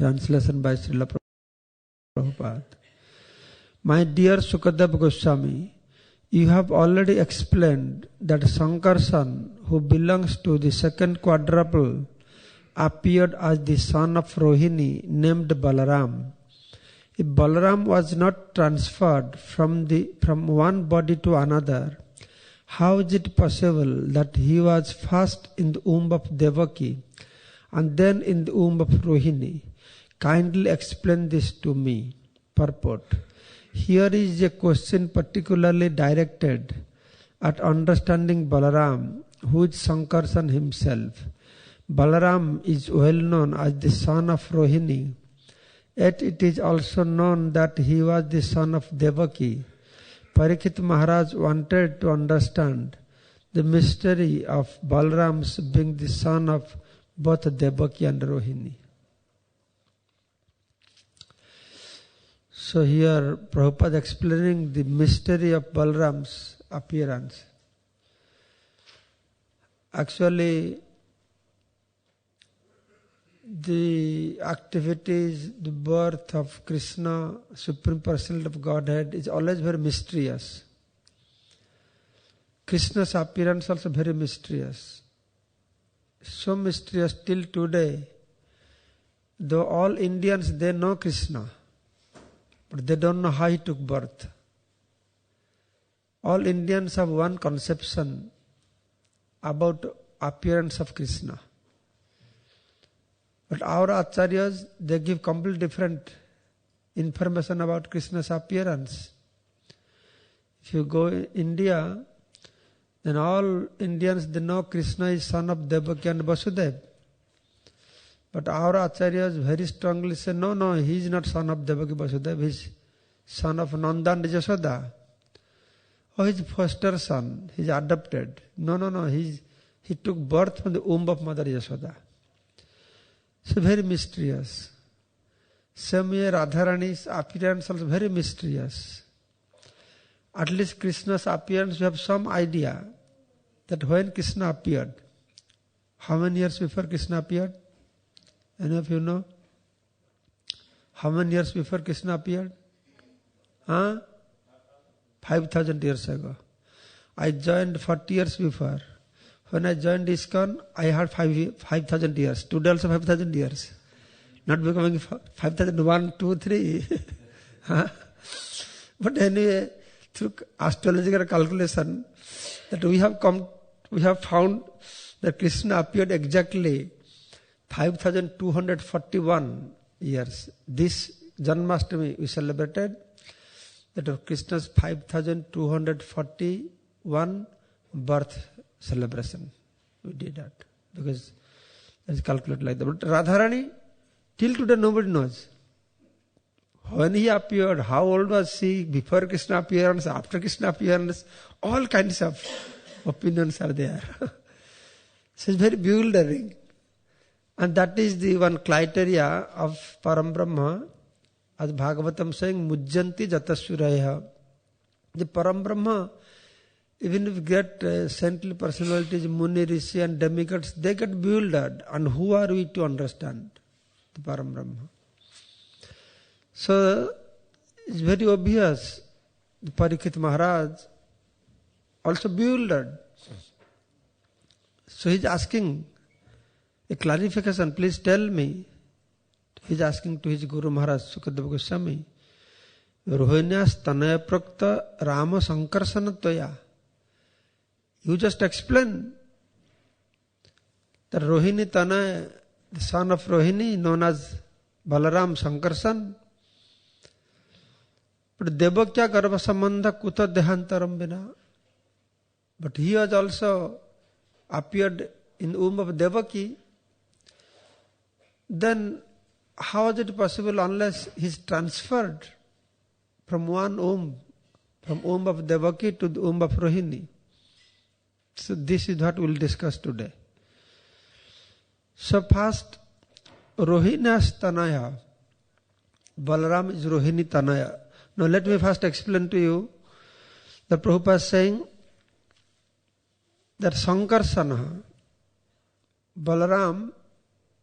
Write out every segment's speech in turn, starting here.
Translation by Srila Prabhupada. My dear Sukadeva Goswami, you have already explained that Sankarsan, who belongs to the second quadruple, appeared as the son of Rohini named Balaram. If Balaram was not transferred from one body to another, how is it possible that he was first in the womb of Devaki and then in the womb of Rohini? Kindly explain this to me. Purport. Here is a question particularly directed at understanding Balaram, who is Sankarsan himself. Balaram is well known as the son of Rohini, yet it is also known that he was the son of Devaki. Parikshit Maharaj wanted to understand the mystery of Balaram's being the son of both Devaki and Rohini. So here Prabhupada explaining the mystery of Balaram's appearance. Actually, the activities, the birth of Krishna, Supreme Personality of Godhead, is always very mysterious. Krishna's appearance also very mysterious. So mysterious till today, though all Indians, they know Krishna, but they don't know how he took birth. All Indians have one conception about appearance of Krishna. But our acharyas, they give completely different information about Krishna's appearance. If you go in India, then all Indians, they know Krishna is son of Devaki and Vasudeva. But our acharyas very strongly say, no, he is not son of Devaki Vasudeva, he is son of Nanda and Yashoda. Oh, he is foster son, he is adopted. No, he took birth from the womb of Mother Yashoda. So very mysterious. Same way Radharani's appearance also very mysterious. At least Krishna's appearance, we have some idea that when Krishna appeared, how many years before Krishna appeared? Any of you know? How many years before Krishna appeared? 5,000 years ago. I joined 40 years before. When I joined ISKCON, I had 5,000 years. Today also 5,000 years. Not becoming 5,001, 2, 3. But anyway, through astrological calculation, that we have found that Krishna appeared exactly 5,241 years. This Janmashtami we celebrated, that of Krishna's 5,241 birth celebration. We did that because it's calculated like that. But Radharani, till today nobody knows. When he appeared, how old was she, before Krishna appearance, after Krishna appearance, all kinds of opinions are there. So it's very bewildering. And that is the one criteria of Param Brahma, as Bhagavatam saying, Mujjanti Jatasuraya. The Param Brahma, even if great saintly personalities, Muni, Rishi and demigods, they get bewildered. And who are we to understand the Param Brahma? So it's very obvious. The Parikshit Maharaj also bewildered. So he's asking a clarification, please tell me. He's asking to his Guru Maharaj, Sukadeva Goswami, Rohinyas Tanaya Prakta Rama Sankarsanataya. You just explain that Rohini Tanaya, the son of Rohini, known as Balaram Sankarsan. But Devakya Garva Sambandha Kuta Dehantaram Bina. But he has also appeared in the womb of Devaki. Then how is it possible unless he is transferred from one womb, from womb of Devaki to the womb of Rohini? So this is what we will discuss today. So first, Rohina's Tanaya. Balaram is Rohini Tanaya. Now let me first explain to you. The Prabhupada is saying that Sankarsana, Balaram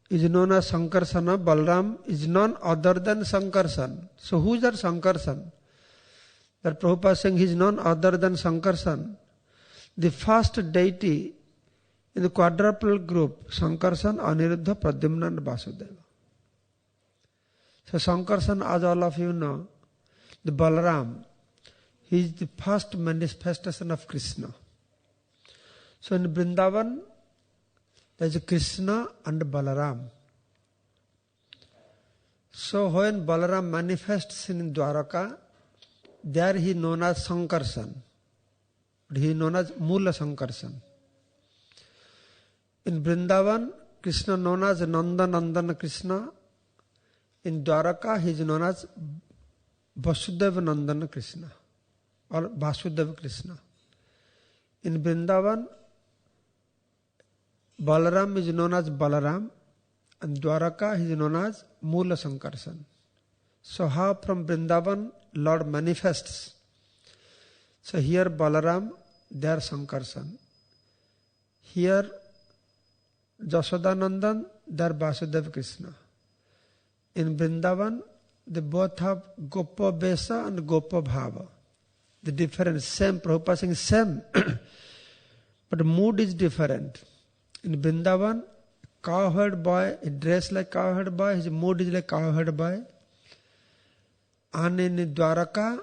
is known as Sankarsana. Balaram is none other than Sankarsan. So who is that Sankarsan? That Prabhupada is saying he is none other than Sankarsan. The first deity in the quadruple group, Sankarsan, Aniruddha, Pradyumna and Vasudeva. So Sankarsan, as all of you know, the Balaram, he is the first manifestation of Krishna. So in Vrindavan, there is Krishna and Balaram. So when Balaram manifests in Dwaraka, there he is known as Sankarsan. He is known as Mula Sankarsan. In Vrindavan, Krishna known as Nanda Krishna. In Dwaraka, he is known as Vasudeva Nandana Krishna or Vasudeva Krishna. In Vrindavan, Balaram is known as Balaram, and Dwaraka he is known as Mula Sankarsan. So how from Vrindavan Lord manifests? So here Balaram, there Sankarsan. Here Jasodanandan, there Vasudeva Krishna. In Vrindavan, they both have Gopa Besa and Gopa Bhava. The difference, same, Prabhupada saying same, but mood is different. In Vrindavan, cowherd boy, he dressed like cowherd boy, his mood is like cowherd boy. And in Dwaraka,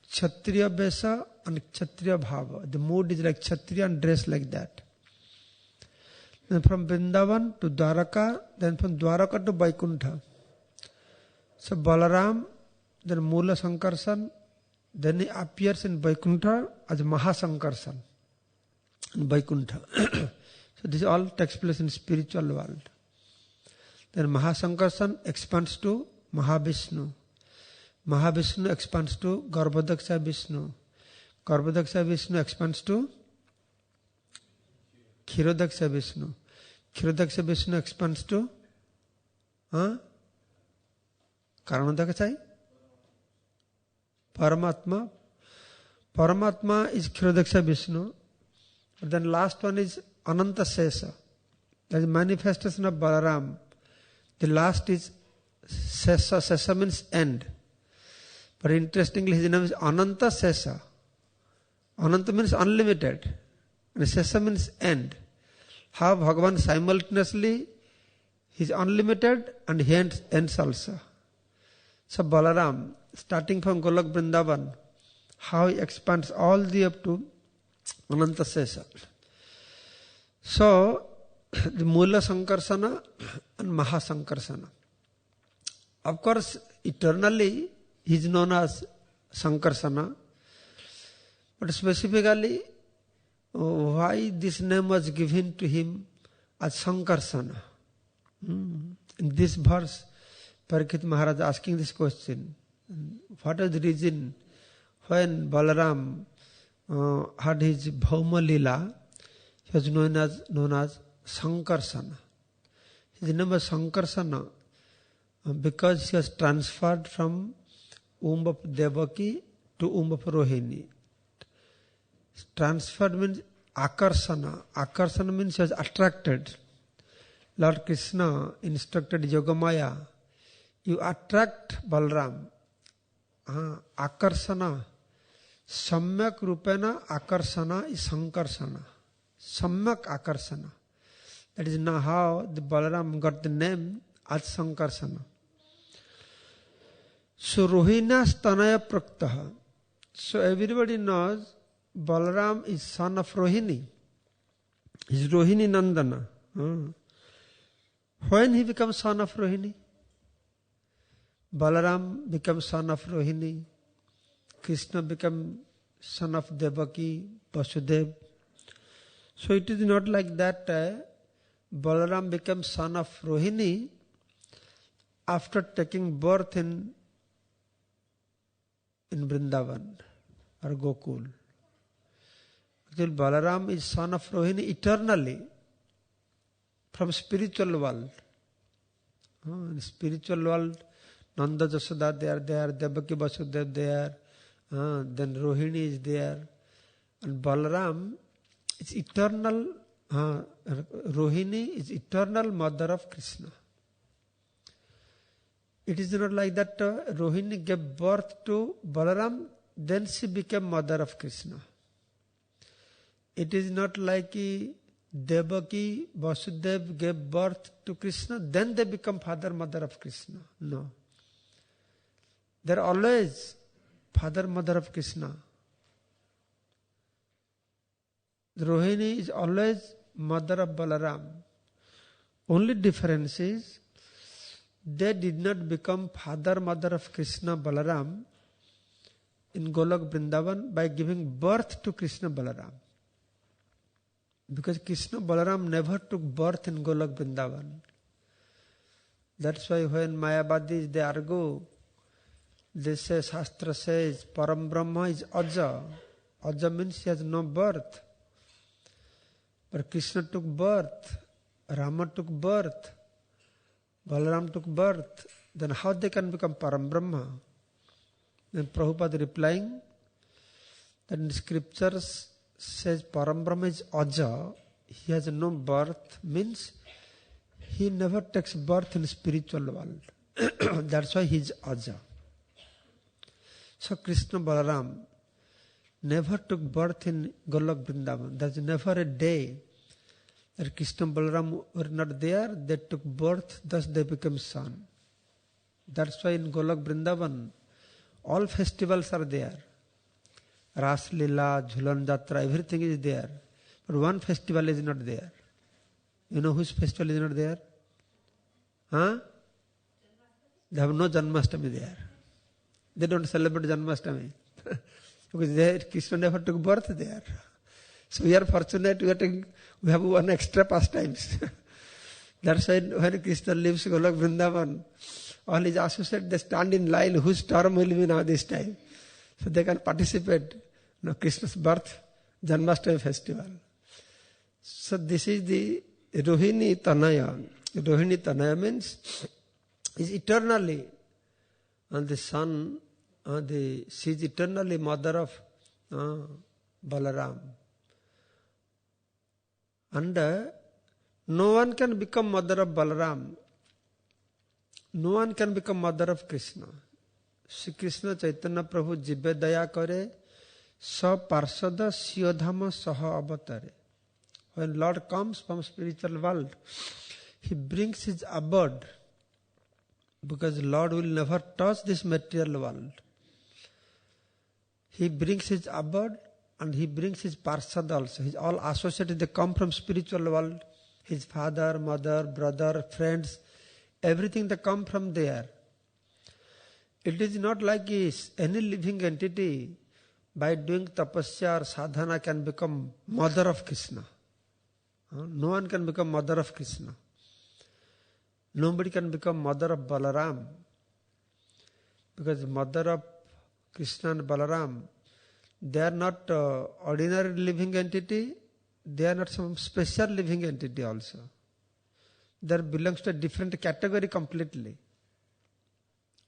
Kshatriya Besa and Kshatriya Bhava. The mood is like Kshatriya and dressed like that. Then from Vrindavan to Dwaraka, then from Dwaraka to Vaikuntha. So Balaram, then Mula Sankarsan, then he appears in Vaikuntha as Mahasankarsan in Vaikuntha. So this all takes place in spiritual world. Then Mahasankarsan expands to Mahavishnu. Mahavishnu expands to Garbhodaksha Vishnu. Garbhodaksha Vishnu expands to Kshirodaksha Vishnu. Kshirodaksha Vishnu expands to Karanodakasai? Paramatma. Paramatma is Kshirodaksha Vishnu. But then last one is Ananta Sesa. That is manifestation of Balaram. The last is Sesa. Sesa means end. But interestingly, his name is Ananta Sesa. Ananta means unlimited. And Sesa means end. How Bhagavan simultaneously, he is unlimited and he ends also. So Balaram, starting from Golok Vrindavan, how he expands all the up to Ananta Sesa. So, the Mula Sankarsana and Mahasankarsana. Of course, eternally, he is known as Sankarsana. But specifically, why this name was given to him as Sankarsana? In this verse, Parikshit Maharaj asking this question. What is the reason when Balaram had his Bhauma Lila, he was known as Sankarsana. His name was Sankarsana because he was transferred from womb of Devaki to womb of Rohini. Transferred means Akarsana. Akarsana means he was attracted. Lord Krishna instructed Yogamaya, you attract Balaram. Akarsana. Samyak Rupena Akarsana is Sankarsana. Samyak Akarsana. That is now how the Balaram got the name as Sankarsana. So Rohina Stanaya Praktaha. So everybody knows Balaram is son of Rohini. He is Rohini Nandana. When he becomes son of Rohini? Balaram becomes son of Rohini. Krishna becomes son of Devaki, Vasudev. So it is not like that Balaram becomes son of Rohini after taking birth in Vrindavan or Gokul. Actually, Balaram is son of Rohini eternally from spiritual world. In spiritual world, Nanda Jasoda they are there, Devaki Vasudev there, then Rohini is there, and Balaram is eternal. Rohini is eternal mother of Krishna. It is not like that Rohini gave birth to Balaram, then she became mother of Krishna. It is not like Devaki, Vasudev gave birth to Krishna, then they become father, mother of Krishna. No. They are always father, mother of Krishna. Rohini is always mother of Balaram. Only difference is, they did not become father, mother of Krishna, Balaram in Golok Vrindavan by giving birth to Krishna, Balaram. Because Krishna, Balaram never took birth in Golok Vrindavan. That's why when Mayavadis, they argue, they say, Shastra says, Param Brahma is Aja. Aja means he has no birth. But Krishna took birth, Rama took birth, Balaram took birth. Then how they can become Param Brahma? Then Prabhupada replying that in the scriptures says Param Brahma is Aja, he has no birth, means he never takes birth in spiritual world. That's why he is Aja. So Krishna Balaram never took birth in Golok Vrindavan. There's never a day that Krishna Balaram were not there, they took birth, thus they became son. That's why in Golok Vrindavan, all festivals are there. Ras Lila, Jhulan Jatra, everything is there. But one festival is not there. You know whose festival is not there? Huh? They have no Janmashtami there. They don't celebrate Janmashtami. Because Krishna never took birth there. So we are fortunate, we have one extra pastimes. That's why when Krishna leaves Golok Vrindavan, all his associates, they stand in line, whose term will be now this time. So they can participate in Krishna's birth, Janmashtami festival. So this is the Rohini Tanaya. Rohini Tanaya means is eternally, and the son, she is eternally mother of Balaram. And no one can become mother of Balaram. No one can become mother of Krishna. Shri Krishna Chaitanya Prabhu Jibbe Daya Kare Sa Parsada Siyodhama Saha Avatare. When Lord comes from spiritual world, he brings his abode, because Lord will never touch this material world. He brings his abode and he brings his parsad also. His all associated, they come from spiritual world. His father, mother, brother, friends, everything they come from there. It is not like any living entity by doing tapasya or sadhana can become mother of Krishna. No one can become mother of Krishna. Nobody can become mother of Balaram. Because mother of Krishna and Balaram, they are not ordinary living entity, they are not some special living entity also. They belongs to a different category completely.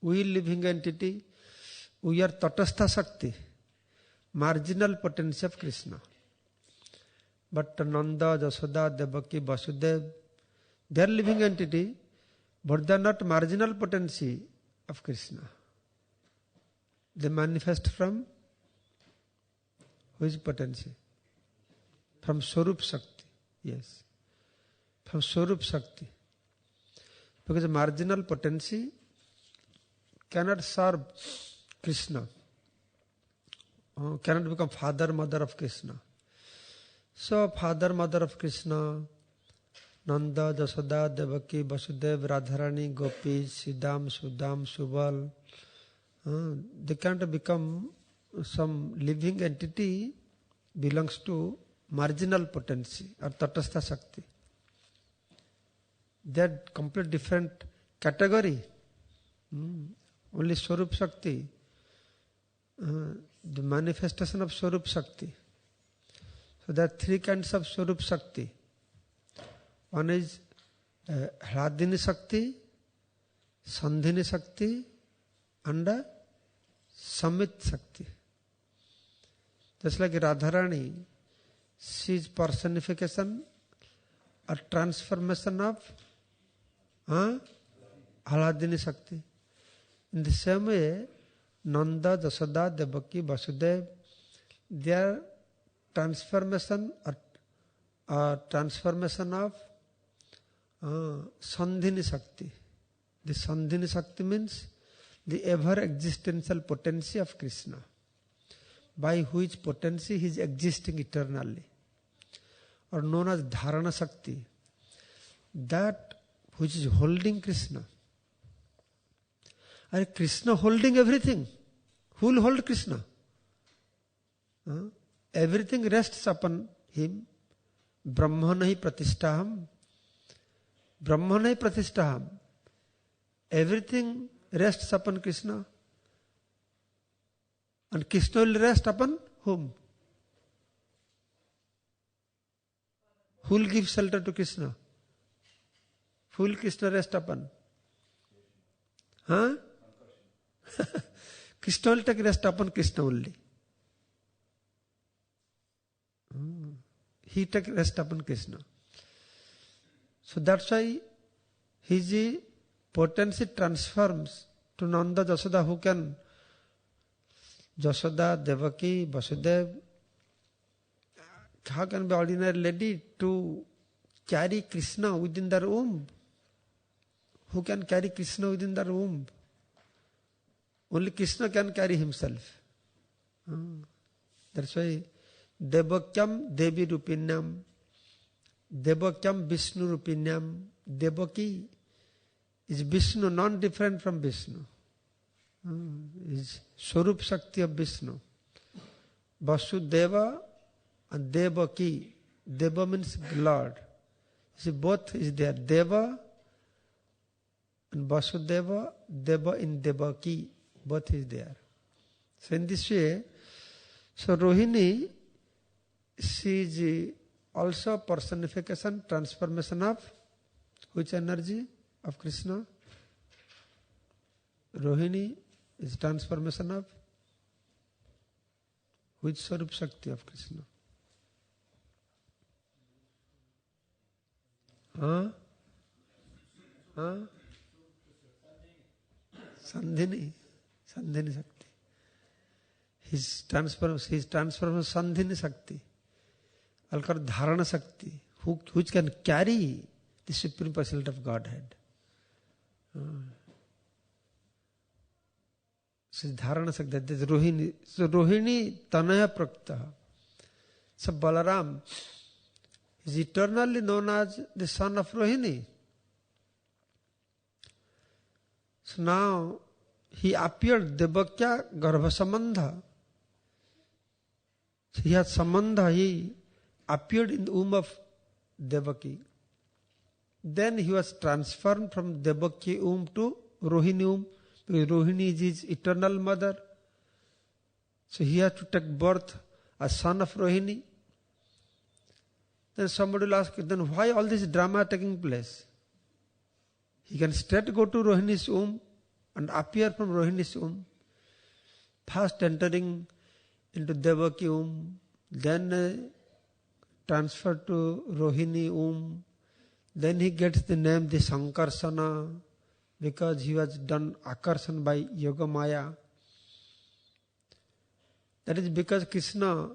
We living entity, we are Tatastha Shakti, marginal potency of Krishna. But Nanda, Jasoda, Devaki, Vasudev, they are living entity, but they are not marginal potency of Krishna. They manifest from which potency? From Swarup Shakti. Yes. From Swarup Shakti. Because marginal potency cannot serve Krishna. Cannot become father, mother of Krishna. So father, mother of Krishna, Nanda, Jasoda, Devaki, Vasudev, Radharani, Gopi, Siddham, Sudam, Subal, they can't become some living entity, belongs to marginal potency or Tatastha Shakti. They are complete different category. Only Swarup Shakti, the manifestation of Swarup Shakti. So there are three kinds of Swarup Shakti. One is Hladini Shakti, Sandhini Shakti, and Samit Shakti. Just like Radharani, she is personification or transformation of Hladini Shakti. In the same way, Nanda, Jasoda, Devaki, Vasudeva, their transformation of Sandhini Shakti. The Sandhini Shakti means the ever-existential potency of Krishna, by which potency he is existing eternally, or known as Dharana Shakti, that which is holding Krishna. And Krishna holding everything. Who will hold Krishna? Everything rests upon him. Brahmanahi pratishtaham. Brahmanahi pratishtaham. Everything rests upon Krishna. And Krishna will rest upon whom? Who will give shelter to Krishna? Who will Krishna rest upon? Huh? Krishna will take rest upon Krishna only. He take rest upon Krishna. So that's why his potency transforms to Nanda, Jasoda, who can Jasoda, Devaki, Vasudeva. How can be ordinary lady to carry Krishna within their womb? Who can carry Krishna within their womb? Only Krishna can carry himself. That's why Devakyam Devi Rupinyam, Devakyam Vishnu Rupinyam. Devaki is Vishnu, non-different from Vishnu. Is Swarup Shakti of Vishnu. Vasudeva and Devaki. Deva means Lord. See, both is there. Deva and Vasudeva, Deva in Devaki, both is there. So in this way, so Rohini, she is also personification, transformation of which energy of Krishna? Rohini is transformation of which Swarup Shakti of Krishna? Sandhini Shakti. His transformation Sandhini Shakti. Alkar Dharana Shakti, which can carry the Supreme Personality of Godhead. So Dharana Shakti, that is Rohini. So Rohini Tanaya Prakta. So Balaram is eternally known as the son of Rohini. So now he appeared Devakya Garbha Sambandha. So he had Sambandha, he appeared in the womb of Devaki. Then he was transformed from Devaki womb to Rohini womb, because Rohini is his eternal mother. So he had to take birth as son of Rohini. Then somebody will ask, then why all this drama taking place? He can straight go to Rohini's womb and appear from Rohini's womb. First entering into Devaki womb, then transfer to Rohini womb. Then he gets the name the Sankarsana, because he was done Akarsan by Yoga Maya. That is because Krishna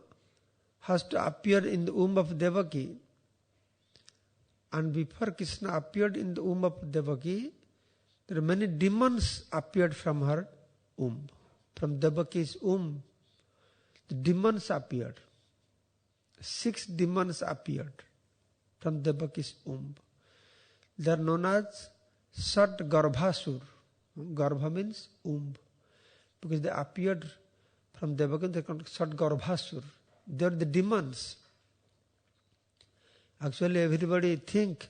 has to appear in the womb of Devaki. And before Krishna appeared in the womb of Devaki, there are many demons appeared from her womb. From Devaki's womb, the demons appeared. 6 demons appeared from Devaki's womb. They are known as Sat Garbhasur. Garbha means womb. Because they appeared from Devaki, they are called Sat Garbhasur. They are the demons. Actually, everybody think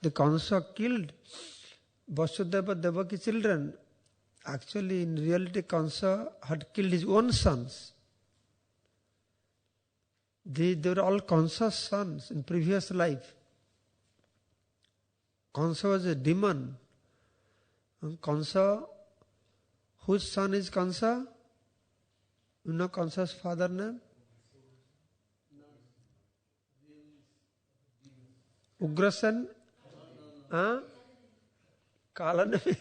the Kansa killed Vasudeva Devaki children. Actually, in reality, Kansa had killed his own sons. They were all Kansa's sons in previous life. Kansa was a demon. And Kansa, whose son is Kansa? You know Kansa's father name? Ugrasen? Kala name?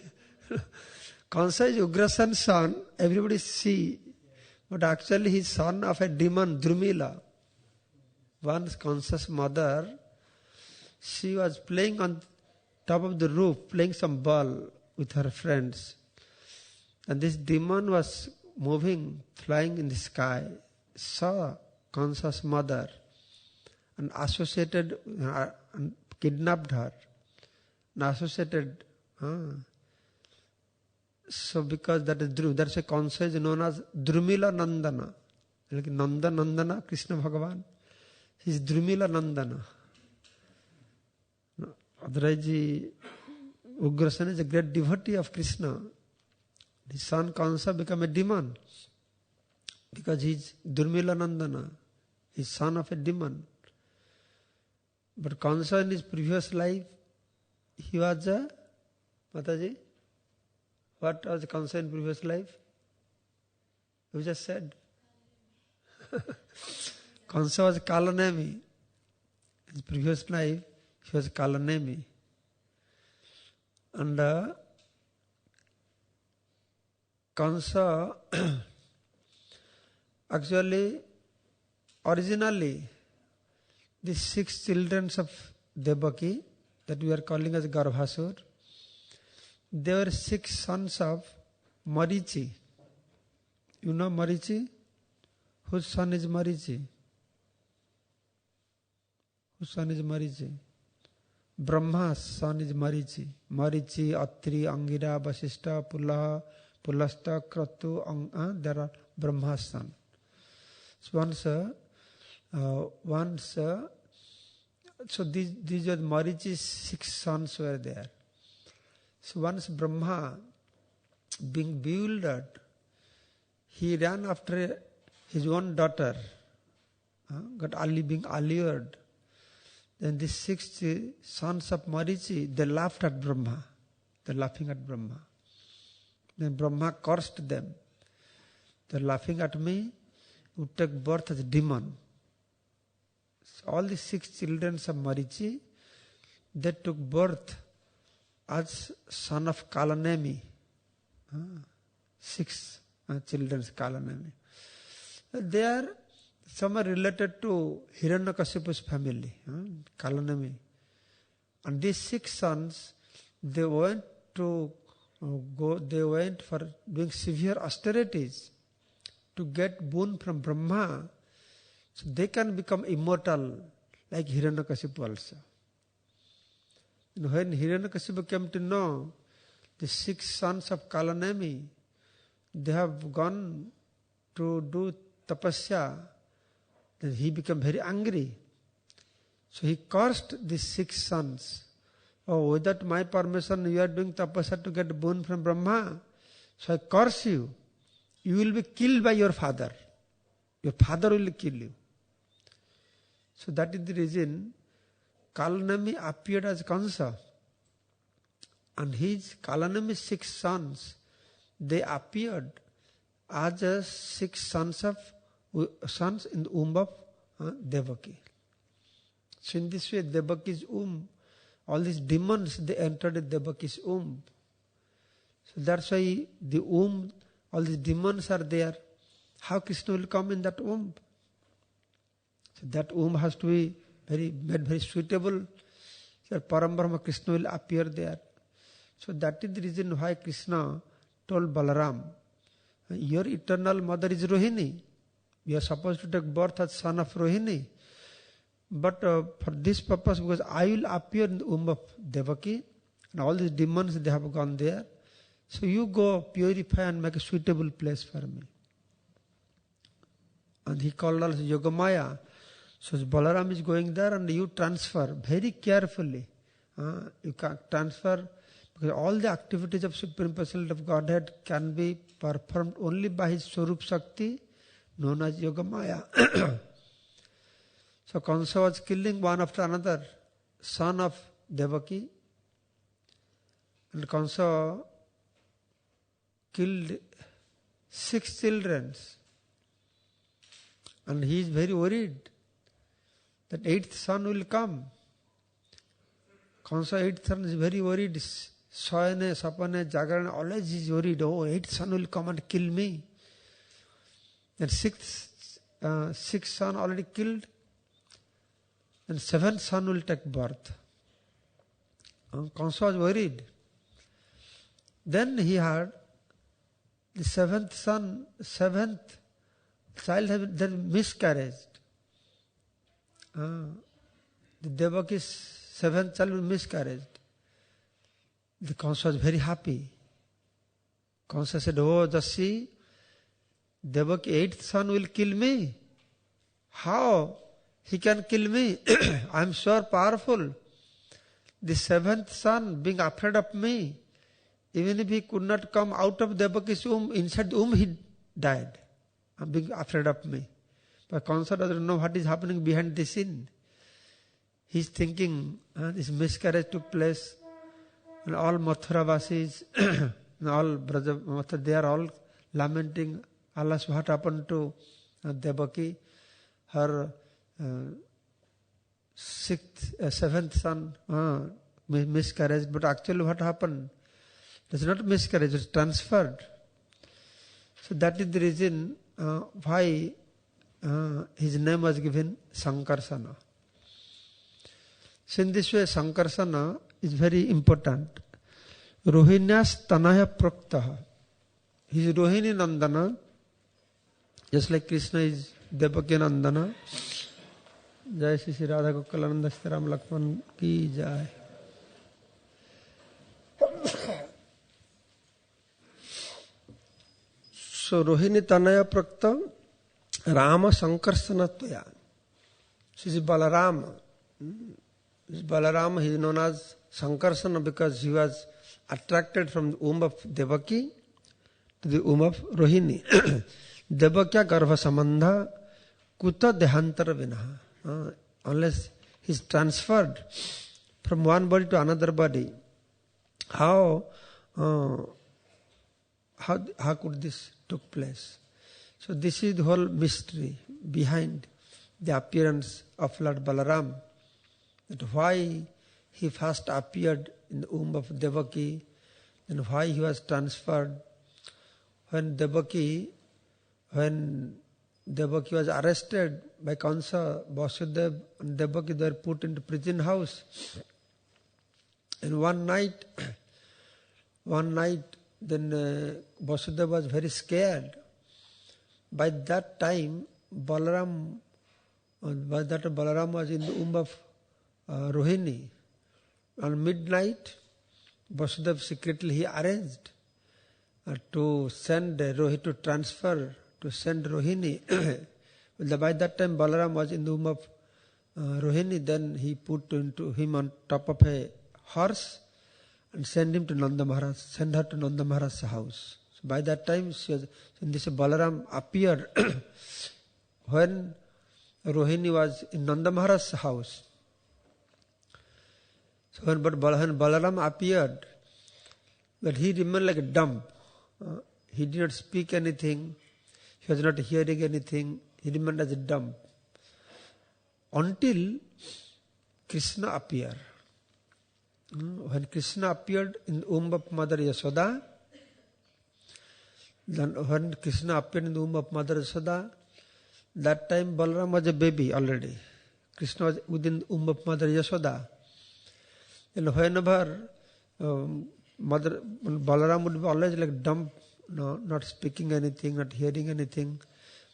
Kansa is Ugrasen's son, everybody see, but actually he is son of a demon, Drumila. Once Kansa's mother, she was playing on top of the roof, playing some ball with her friends. And this demon was moving, flying in the sky, saw Kansa's mother and associated her, and kidnapped her, and associated. So because that's a Kansa is known as Drumila Nandana. Like Nandana, Krishna Bhagavan. He is Drumila Nandana. Otherwise, Ugrasen is a great devotee of Krishna. His son Kansa became a demon because he is Drumila Nandana. He is son of a demon. But Kansa in his previous life, he was a, Mataji, what was Kansa in previous life? You just said. Kansa was Kalanemi. In his previous life, he was Kalanemi. And Kansa, actually, originally, the 6 children of Devaki, that we are calling as Garbhasur, they were 6 sons of Marichi. You know Marichi? Whose son is Marichi? Whose son is Marichi? Brahma's son is Marichi. Marichi, Atri, Angira, Vasishta, Pulaha, Pulasta, Kratu, there are Brahma's son. So so these were Marichi's 6 sons were there. So once Brahma, being bewildered, he ran after his own daughter, being allured. Then these 6 sons of Marichi, they laughed at Brahma. They're laughing at Brahma. Then Brahma cursed them. They're laughing at me, who take birth as a demon. So all the 6 children of Marichi, they took birth as son of Kalanemi. 6 children of Kalanemi. They are some are related to Hiranyakashipu's family, Kalanemi. And these 6 sons, they went for doing severe austerities to get boon from Brahma, so they can become immortal like Hiranyakashipu also. And when Hiranyakashipu came to know the 6 sons of Kalanemi, they have gone to do tapasya, then he became very angry. So he cursed these 6 sons. Oh, without my permission, you are doing tapasya to get boon from Brahma. So I curse you. You will be killed by your father. Your father will kill you. So that is the reason Kalanemi appeared as Kansa. And his Kalanemi's 6 sons, they appeared as 6 sons in the womb of Devaki. So in this way, Devaki's womb, all these demons, they entered Devaki's womb. So that's why the womb, all these demons are there. How Krishna will come in that womb? So that womb has to be made very suitable. So Param Brahma Krishna will appear there. So that is the reason why Krishna told Balaram, your eternal mother is Rohini. You are supposed to take birth as son of Rohini. But for this purpose, because I will appear in the womb of Devaki, and all these demons, they have gone there. So you go purify and make a suitable place for me. And he called also Yogamaya. So Balaram is going there and you transfer very carefully. You can transfer, because all the activities of Supreme Personality of Godhead can be performed only by his Swarup Shakti, known as Yogamaya. So Kansa was killing one after another, son of Devaki. And Kansa killed 6 children. And he is very worried that 8th son will come. Kansa 8th son is very worried. soyane, sapane, jagran, always is worried, oh, 8th son will come and kill me. And 6th son already killed. And 7th son will take birth. Kamsa was worried. Then he heard the 7th child had miscarried. The Devaki's 7th child miscarried. The Kamsa was very happy. Kamsa said, oh, just see, Devaki 8th son will kill me. How? He can kill me. I am so powerful. The 7th son being afraid of me, even if he could not come out of Devaki's womb, inside the womb he died. Being afraid of me. But Kamsa doesn't know what is happening behind the scene. He's thinking, this miscarriage took place, and all Mathuravasis, all Braja, they are all lamenting, alas, what happened to Devaki? Her 7th son miscarriage, but actually what happened? It is not miscarriage, it is transferred. So that is the reason why his name was given Sankarsana. So in this way, Sankarsana is very important. Rohinyas Tanaya Praktaha. He is Rohini Nandana, just like Krishna is Devaki Nandana. Jai Shri Radha Gokulananda Sitaram Lakshman ki jai. So Rohini Tanaya Prakta Rama Sankarsanatya. This is Balarama. Balarama, he is known as Sankarsana because he was attracted from the womb of Devaki to the womb of Rohini. Devakya Garva Samandha Kuta Dehantara Vinaha. Unless he is transferred from one body to another body, how could this took place? So this is the whole mystery behind the appearance of Lord Balaram. That why he first appeared in the womb of Devaki, and why he was transferred when Devaki was arrested by Kamsa, Vasudeva and Devaki, they were put into prison house. And one night, then Vasudeva was very scared. By that time, Balaram was in the womb of Rohini. On midnight, Vasudeva secretly he arranged to send Rohini, to transfer, to send Rohini. By that time Balaram was in the womb of Rohini, then he put him on top of a horse and send her to Nanda Maharaj's house. So by that time, Balaram appeared when Rohini was in Nanda Maharaj's house. So when Balaram appeared, but he remained like dumb. He did not speak anything. He was not hearing anything. He remained as a dumb. Until Krishna appeared. When Krishna appeared in the womb of Mother Yashoda, that time Balaram was a baby already. Krishna was within the womb of Mother Yashoda. And whenever Balaram would be always like dumb, not speaking anything, not hearing anything.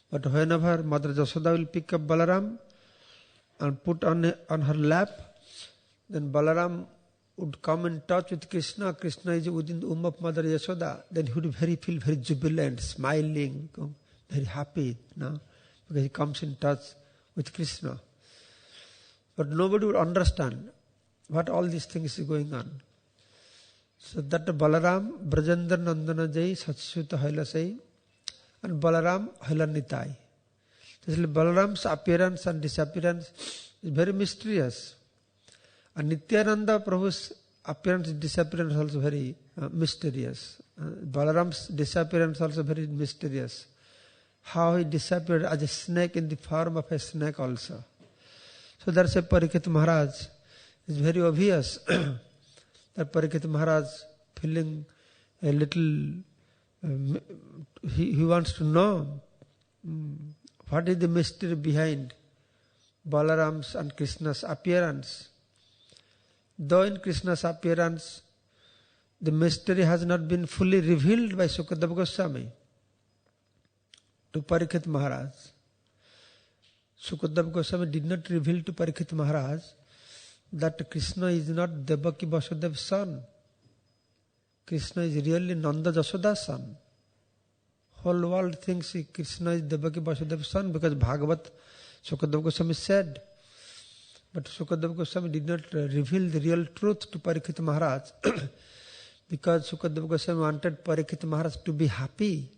But whenever Mother Yashoda will pick up Balaram and put on her lap, then Balaram would come in touch with Krishna. Krishna is within the womb of Mother Yashoda. Then he would feel very jubilant, smiling, very happy, because he comes in touch with Krishna. But nobody would understand what all these things is going on. So that Balaram, Brajendra Nandana Jai, Satsuta Hailasai, and Balaram Hailanitai. Balaram's appearance and disappearance is very mysterious. And Nityananda Prabhu's appearance and disappearance is also very mysterious. Balaram's disappearance also very mysterious. How he disappeared as a snake in the form of a snake also. So that's a Parikshit Maharaj. It's very obvious that Parikshit Maharaj feeling a little, he wants to know what is the mystery behind Balaram's and Krishna's appearance. Though in Krishna's appearance, the mystery has not been fully revealed by Sukadeva Goswami to Parikshit Maharaj. Sukadeva Goswami did not reveal to Parikshit Maharaj that Krishna is not Devaki Vasudeva's son. Krishna is really Nanda Jasoda's son. Whole world thinks Krishna is Devaki Vasudeva's son because Bhagavat Sukadeva Goswami said. But Sukadeva Goswami did not reveal the real truth to Parikshit Maharaj because Sukadeva Goswami wanted Parikshit Maharaj to be happy.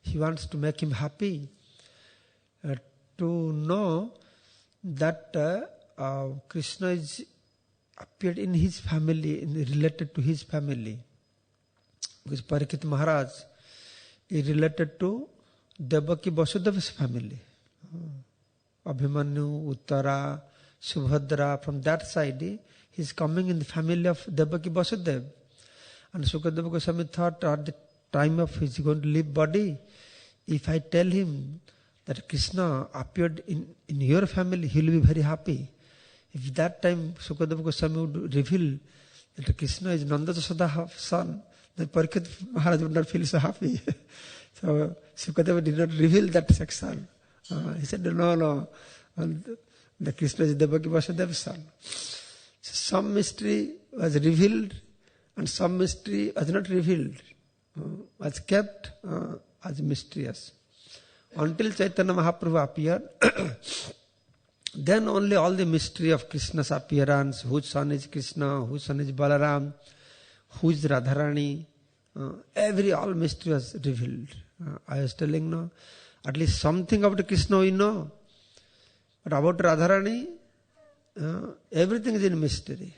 He wants to make him happy. To know that Krishna is appeared in his family, related to his family. Because Parikshit Maharaj is related to Devaki Vasudeva's family. Abhimanyu, Uttara, Subhadra, from that side, he is coming in the family of Devaki Vasudeva. And Sukadeva Goswami thought at the time of his going to leave body, if I tell him that Krishna appeared in your family, he will be very happy. If that time Sukadeva Goswami would reveal that Krishna is Nanda Jasoda's son, then Parikshit Maharaj would not feel so happy. So Sukadeva did not reveal that section. He said, no, the Krishna is Devaki Vasudeva's son. So some mystery was revealed and some mystery was not revealed. Was kept as mysterious. Until Chaitanya Mahaprabhu appeared, then only all the mystery of Krishna's appearance, whose son is Krishna, whose son is Balaram, who is Radharani, all mystery was revealed. I was telling now, at least something about Krishna we know. But about Radharani, everything is in mystery.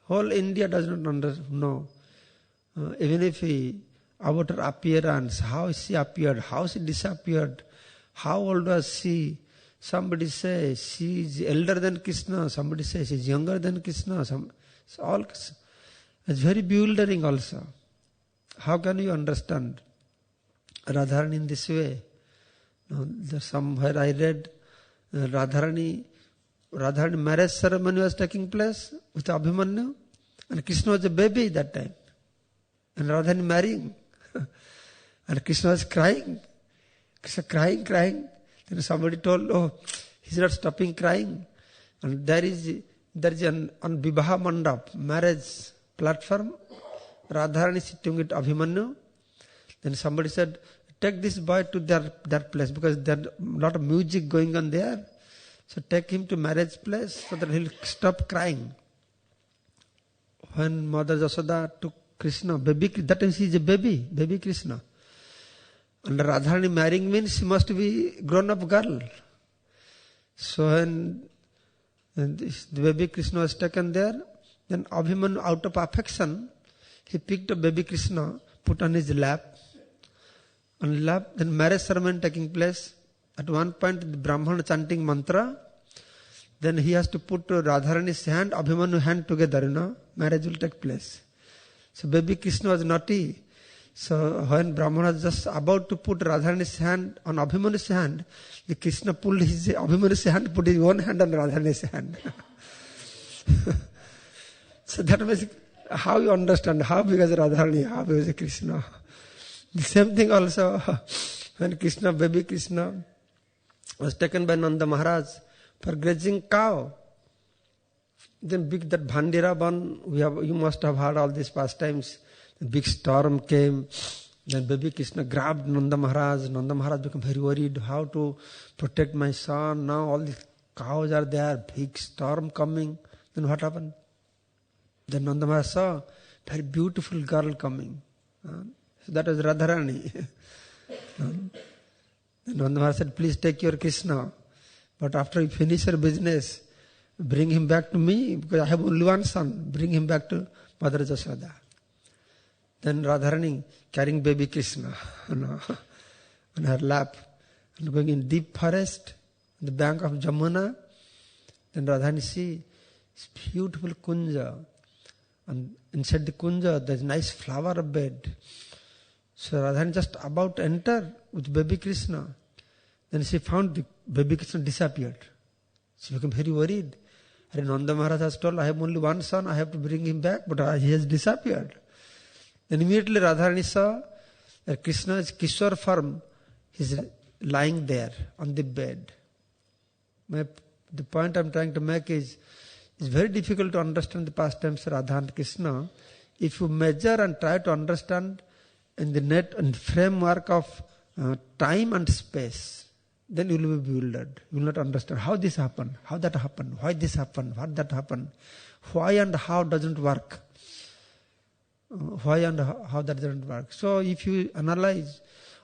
Whole India does not know. Even if about her appearance, how she appeared, how she disappeared, how old was she. Somebody says she is elder than Krishna, somebody says she is younger than Krishna. It's very bewildering also. How can you understand Radharani in this way? Somewhere I read Radharani marriage ceremony was taking place with Abhimanyu, and Krishna was a baby that time. And Radharani marrying. And Krishna was crying. Krishna crying. Then somebody told, oh, he's not stopping crying. And there is an on Vivaha Mandap, marriage platform, Radharani sitting with Abhimanyu. Then somebody said, take this boy to their place because there's a lot of music going on there. So take him to marriage place so that he'll stop crying. When Mother Jasoda took Krishna, that time she is a baby Krishna. And Radharani marrying means she must be grown-up girl. So when the baby Krishna was taken there, then Abhimanyu, out of affection, he picked up baby Krishna, put on his lap. Then marriage ceremony taking place. At one point, the Brahmana chanting mantra. Then he has to put Radharani's hand, Abhimanyu hand together, marriage will take place. So baby Krishna was naughty. So when Brahmana was just about to put Radharani's hand on Abhimanyu's hand, the Krishna pulled his Abhimanyu's hand, put his own hand on Radharani's hand. So that was how you understand how big is Radharani, how big is Krishna. The same thing also when baby Krishna was taken by Nanda Maharaj for grazing cow. Then that Bhandira Ban, you must have heard all these pastimes. The big storm came. Then baby Krishna grabbed Nanda Maharaj. Nanda Maharaj became very worried how to protect my son. Now all the cows are there, big storm coming. Then what happened? Then Nanda Maharaj saw very beautiful girl coming. So that was Radharani. Then Nanda Maharaj said, please take your Krishna. But after you finish your business, bring him back to me because I have only one son. Bring him back to Mother Jasoda. Then Radharani carrying baby Krishna on her lap and going in deep forest, on the bank of Jamuna. Then Radharani see this beautiful kunja And inside the kunja, there's nice flower bed. So Radharani just about to enter with baby Krishna. Then she found the baby Krishna disappeared. She became very worried. And Nanda Maharaj has told, I have only one son, I have to bring him back, but he has disappeared. Then immediately Radharani saw that Krishna's Kishore form is lying there on the bed. The point I'm trying to make is, it's very difficult to understand the pastimes of Radha and Krishna. If you measure and try to understand in the net and framework of time and space, then you will be bewildered. You will not understand how this happened, how that happened, why this happened, what that happened, why and how doesn't work. Why and how that doesn't work. So if you analyze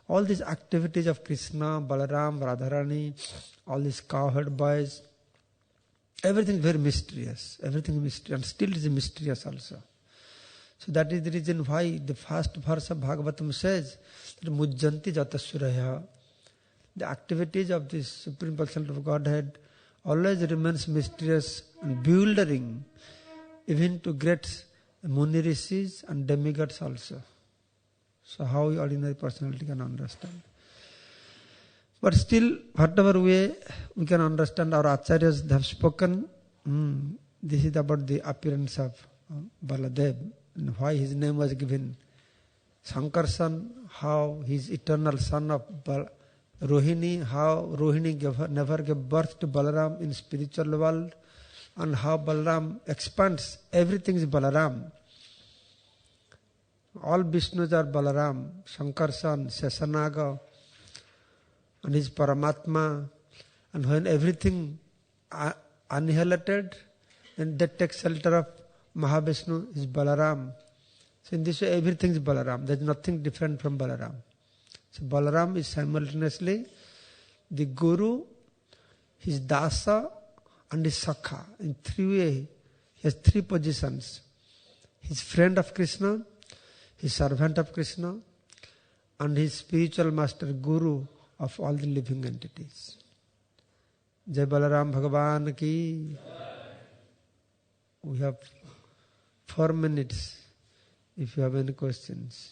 all these activities of Krishna, Balaram, Radharani, all these cowherd boys, everything is very mysterious. Everything is mysterious, and still is mysterious also. So that is the reason why the first verse of Bhagavatam says that Mujjanti Jatasuraya. The activities of this Supreme Personality of Godhead always remains mysterious and bewildering, even to great Muni Rishis and demigods also. So how ordinary personality can understand? But still, whatever way we can understand, our acharyas have spoken. This is about the appearance of Baladev and why his name was given Sankarsan, how he is eternal son of Rohini, how Rohini never gave birth to Balaram in spiritual world, and how Balaram expands. Everything is Balaram. All Vishnus are Balaram, Sankarsan, Sesanaga, and his Paramatma. And when everything annihilated, then that takes shelter of Mahavishnu is Balaram. So in this way, everything is Balaram. There is nothing different from Balaram. So Balaram is simultaneously the Guru, his Dasa, and his Sakha. In three ways, he has three positions. His friend of Krishna, his servant of Krishna, and his spiritual master, Guru of all the living entities. Jai Balaram Bhagavan ki. We have 4 minutes if you have any questions.